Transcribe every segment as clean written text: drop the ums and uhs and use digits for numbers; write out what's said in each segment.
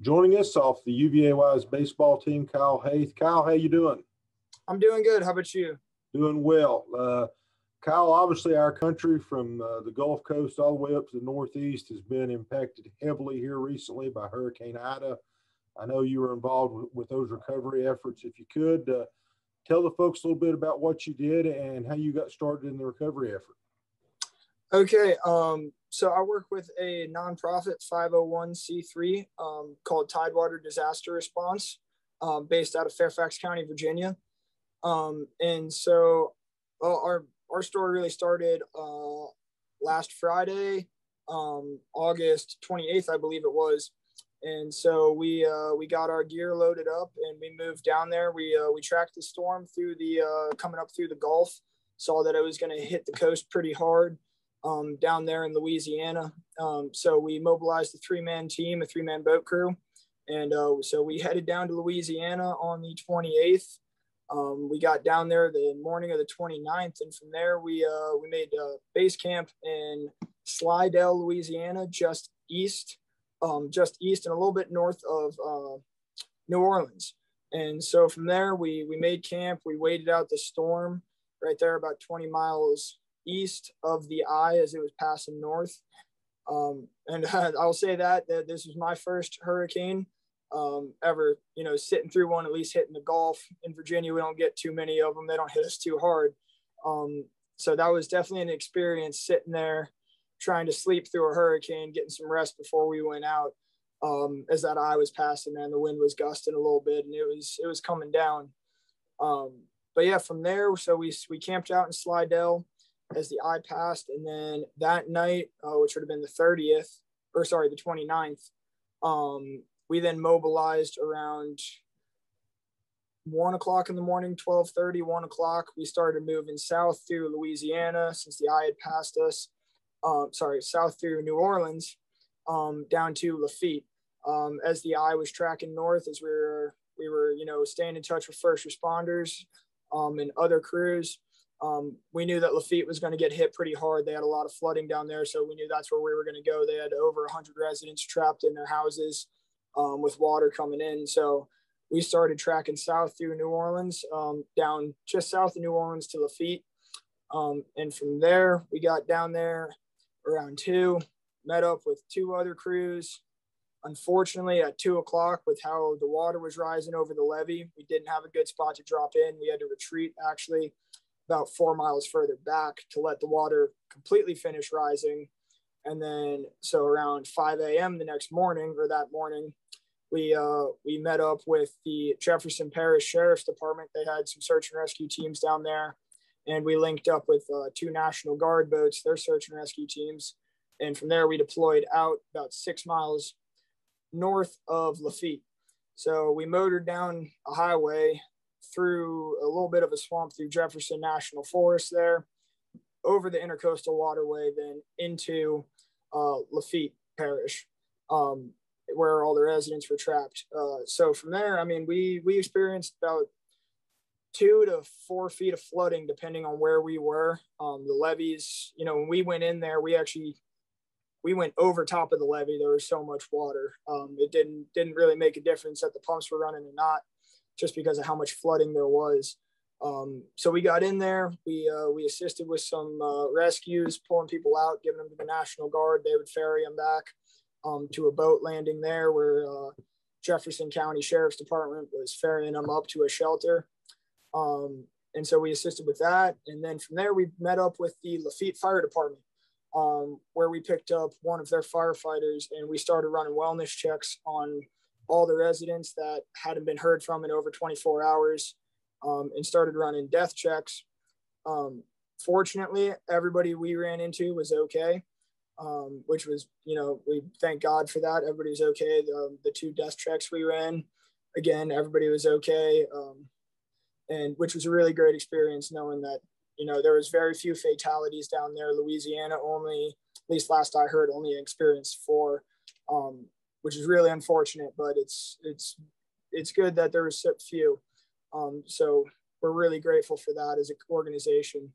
Joining us off the UVA Wise baseball team, Kyle Hoeth. Kyle, how you doing? I'm doing good. How about you? Doing well. Kyle, obviously our country from the Gulf Coast all the way up to the Northeast has been impacted heavily here recently by Hurricane Ida. I know you were involved with those recovery efforts. If you could, tell the folks a little bit about what you did and how you got started in the recovery effort. Okay. So I work with a nonprofit 501c3 called Tidewater Disaster Response, based out of Fairfax County, Virginia. And so our story really started last Friday, August 28th, I believe it was. And so we got our gear loaded up and we moved down there. We tracked the storm through coming up through the Gulf, saw that it was going to hit the coast pretty hard down there in Louisiana. So we mobilized a three-man team, a three-man boat crew. And so we headed down to Louisiana on the 28th. We got down there the morning of the 29th. And from there, we made base camp in Slidell, Louisiana, just east and a little bit north of New Orleans. And so from there, we made camp. We waited out the storm right there about 20 miles east of the eye as it was passing north. And I'll say that this was my first hurricane ever, sitting through one, at least hitting the Gulf. In Virginia, we don't get too many of them. They don't hit us too hard. So that was definitely an experience, sitting there trying to sleep through a hurricane, getting some rest before we went out. As that eye was passing, man, the wind was gusting a little bit and it was coming down. But yeah, from there, so we camped out in Slidell as the eye passed. And then that night, which would have been the 29th, we then mobilized around 1 o'clock in the morning, 12:30, 1 o'clock. We started moving south through Louisiana since the eye had passed us. South through New Orleans, down to Lafitte. As the eye was tracking north, as we were staying in touch with first responders and other crews. We knew that Lafitte was going to get hit pretty hard. They had a lot of flooding down there, so we knew that's where we were going to go. They had over 100 residents trapped in their houses with water coming in. So we started tracking south through New Orleans, down just south of New Orleans to Lafitte. And from there, we got down there around 2, met up with 2 other crews. Unfortunately, at 2 o'clock, with how the water was rising over the levee, we didn't have a good spot to drop in. We had to retreat actually about 4 miles further back to let the water completely finish rising. And then, so around 5 a.m. that morning, we met up with the Jefferson Parish Sheriff's Department. They had some search and rescue teams down there. And we linked up with 2 National Guard boats, their search and rescue teams. And from there, we deployed out about 6 miles north of Lafitte. So we motored down a highway through a little bit of a swamp through Jefferson National Forest there, over the intercoastal waterway, then into Lafitte Parish, where all the residents were trapped. So from there, I mean, we experienced about 2 to 4 feet of flooding, depending on where we were. The levees, when we went in there, we went over top of the levee. There was so much water. It didn't really make a difference that the pumps were running or not, just because of how much flooding there was. So we got in there. We assisted with some rescues, pulling people out, giving them to the National Guard. They would ferry them back to a boat landing there where Jefferson County Sheriff's Department was ferrying them up to a shelter. And so we assisted with that. And then from there, we met up with the Lafitte Fire Department, where we picked up one of their firefighters and we started running wellness checks on all the residents that hadn't been heard from in over 24 hours, and started running death checks. Fortunately, everybody we ran into was okay, which was, we thank God for that. Everybody was okay. The 2 death checks we ran, again, everybody was okay. And which was a really great experience, knowing that, there was very few fatalities down there. Louisiana only, at least last I heard, only experienced 4, which is really unfortunate, but it's good that there was so few. So we're really grateful for that as an organization.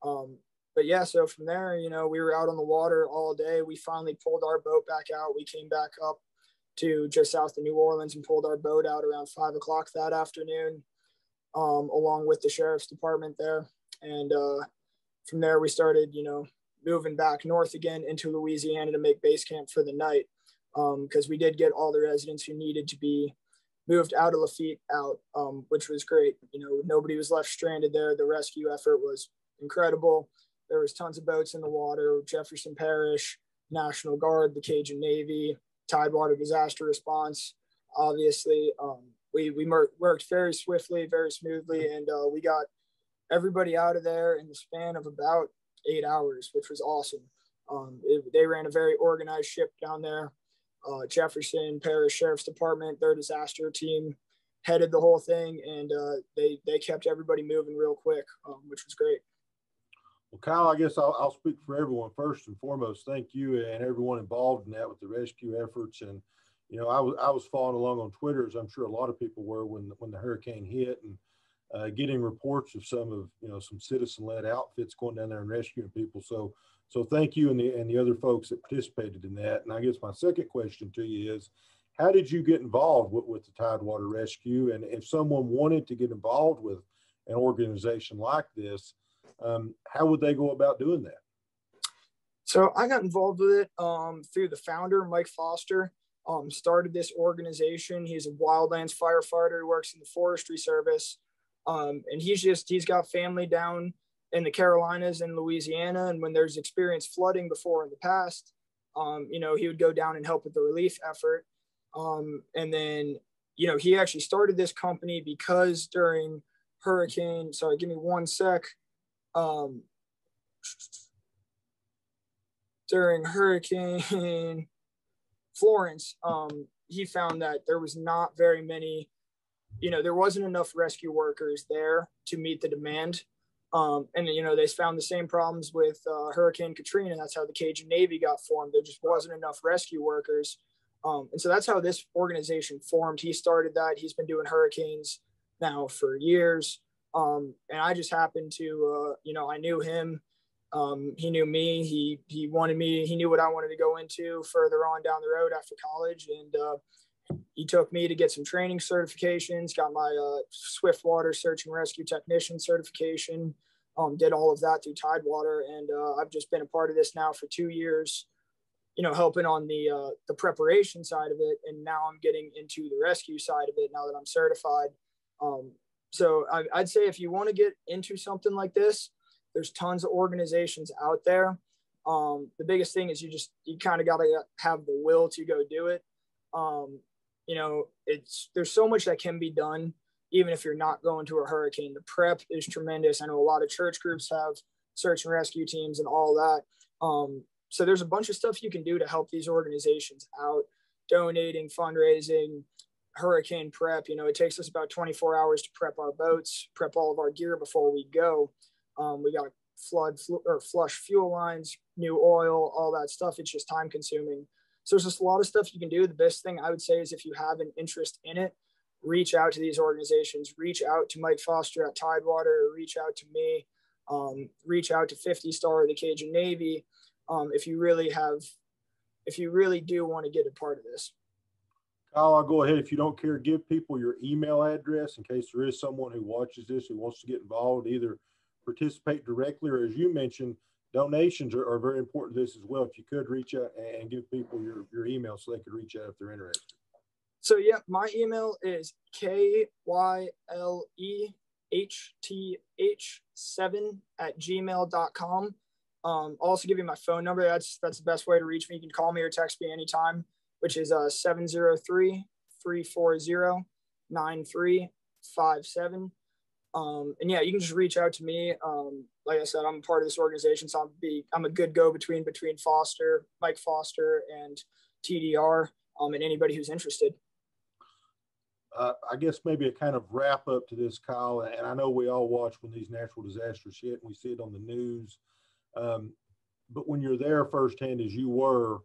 But yeah, so from there, we were out on the water all day. We finally pulled our boat back out. We came back up to just south of New Orleans and pulled our boat out around 5 o'clock that afternoon, along with the sheriff's department there. And from there, we started, moving back north again into Louisiana to make base camp for the night, because we did get all the residents who needed to be moved out of Lafitte out, which was great. Nobody was left stranded there. The rescue effort was incredible. There was tons of boats in the water, Jefferson Parish, National Guard, the Cajun Navy, Tidewater Disaster Response. Obviously, we worked very swiftly, very smoothly, and we got everybody out of there in the span of about 8 hours, which was awesome. They ran a very organized ship down there. Jefferson Parish Sheriff's Department, their disaster team, headed the whole thing, and they kept everybody moving real quick, which was great. Well, Kyle, I guess I'll speak for everyone. First and foremost, thank you and everyone involved in that with the rescue efforts. And I was following along on Twitter, as I'm sure a lot of people were when the hurricane hit, and getting reports of some citizen-led outfits going down there and rescuing people. So thank you and the other folks that participated in that. And I guess my second question to you is, how did you get involved with the Tidewater Rescue? And if someone wanted to get involved with an organization like this, how would they go about doing that? So I got involved with it through the founder, Mike Foster. Started this organization. He's a wildlands firefighter who works in the Forestry Service. And he's got family down in the Carolinas and Louisiana. And when there's experienced flooding before in the past, he would go down and help with the relief effort. And then, he actually started this company because during Hurricane, sorry, give me one sec. During Hurricane Florence, he found that there was not very many, there wasn't enough rescue workers there to meet the demand. And they found the same problems with Hurricane Katrina. That's how the Cajun Navy got formed. There just wasn't enough rescue workers. And so that's how this organization formed. He started that. He's been doing hurricanes now for years. And I just happened to, I knew him. He knew me. He wanted me. He knew what I wanted to go into further on down the road after college. And he took me to get some training certifications, got my Swiftwater search and rescue technician certification, did all of that through Tidewater. And I've just been a part of this now for 2 years, helping on the preparation side of it. And now I'm getting into the rescue side of it now that I'm certified. So I'd say if you want to get into something like this, there's tons of organizations out there. The biggest thing is you kind of got to have the will to go do it. There's so much that can be done, even if you're not going to a hurricane. The prep is tremendous. I know a lot of church groups have search and rescue teams and all that. So there's a bunch of stuff you can do to help these organizations out, donating, fundraising, hurricane prep. It takes us about 24 hours to prep our boats, prep all of our gear before we go. We got flush fuel lines, new oil, all that stuff. It's just time consuming. So there's just a lot of stuff you can do. The best thing I would say is if you have an interest in it, reach out to these organizations, reach out to Mike Foster at Tidewater, reach out to me, reach out to 50 Star or the Cajun Navy. If you really do want to get a part of this. Kyle, I'll go ahead. If you don't care, give people your email address in case there is someone who watches this who wants to get involved, either participate directly or, as you mentioned, donations are very important to this as well. If you could reach out and give people your email so they could reach out if they're interested. So, yeah, my email is KYLEHTH7@gmail.com. I'll also give you my phone number. That's the best way to reach me. You can call me or text me anytime, which is 703-340-9357. And yeah, you can just reach out to me. Like I said, I'm a part of this organization, so I'm a good go-between between Mike Foster and TDR, and anybody who's interested. I guess maybe a kind of wrap up to this, Kyle, and I know we all watch when these natural disasters hit and we see it on the news. But when you're there firsthand, as you were,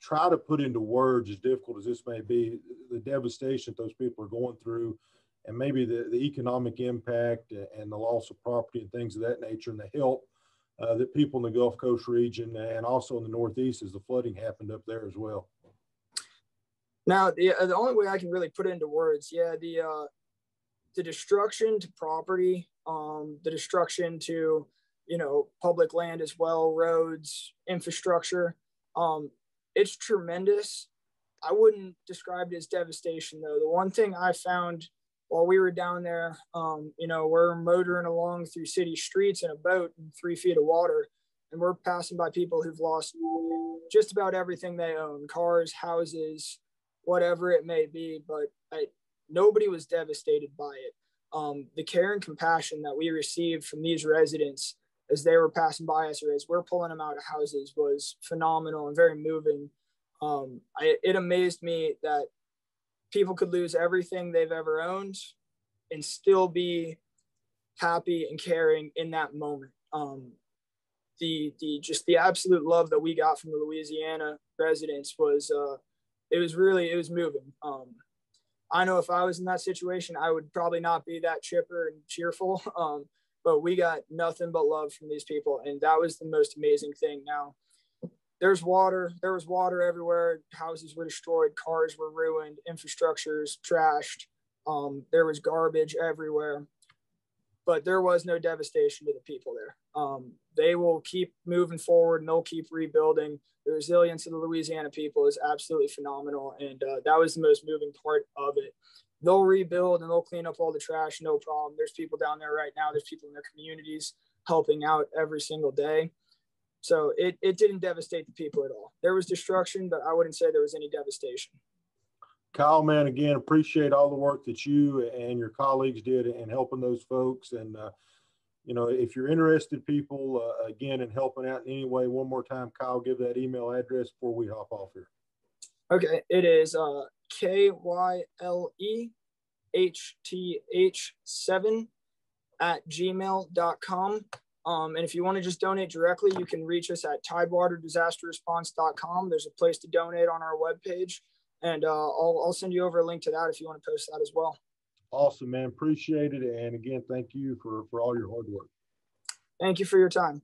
try to put into words, as difficult as this may be, the devastation that those people are going through, and maybe the economic impact and the loss of property and things of that nature, and the help that people in the Gulf Coast region and also in the Northeast as the flooding happened up there as well. Now, the only way I can really put it into words, yeah, the destruction to property, the destruction to, public land as well, roads, infrastructure, it's tremendous. I wouldn't describe it as devastation, though. The one thing I found while we were down there, we're motoring along through city streets in a boat in 3 feet of water, and we're passing by people who've lost just about everything they own, cars, houses, whatever it may be, but nobody was devastated by it. The care and compassion that we received from these residents as they were passing by us or as we're pulling them out of houses was phenomenal and very moving. It amazed me that people could lose everything they've ever owned and still be happy and caring in that moment. The absolute love that we got from the Louisiana residents was it was moving. I know if I was in that situation, I would probably not be that chipper and cheerful. But we got nothing but love from these people, and that was the most amazing thing. Now, there was water everywhere. Houses were destroyed, cars were ruined, infrastructure's trashed. There was garbage everywhere, but there was no devastation to the people there. They will keep moving forward and they'll keep rebuilding. The resilience of the Louisiana people is absolutely phenomenal. And that was the most moving part of it. They'll rebuild and they'll clean up all the trash, no problem. There's people down there right now. There's people in their communities helping out every single day. So it didn't devastate the people at all. There was destruction, but I wouldn't say there was any devastation. Kyle, man, again, appreciate all the work that you and your colleagues did in helping those folks. And, if you're interested, people, again, in helping out in any way, one more time, Kyle, give that email address before we hop off here. Okay, it is KYLEHTH7@gmail.com. And if you want to just donate directly, you can reach us at tidewaterddisasterresponse.com. There's a place to donate on our webpage, and I'll send you over a link to that if you want to post that as well. Awesome, man. Appreciate it. And again, thank you for all your hard work. Thank you for your time.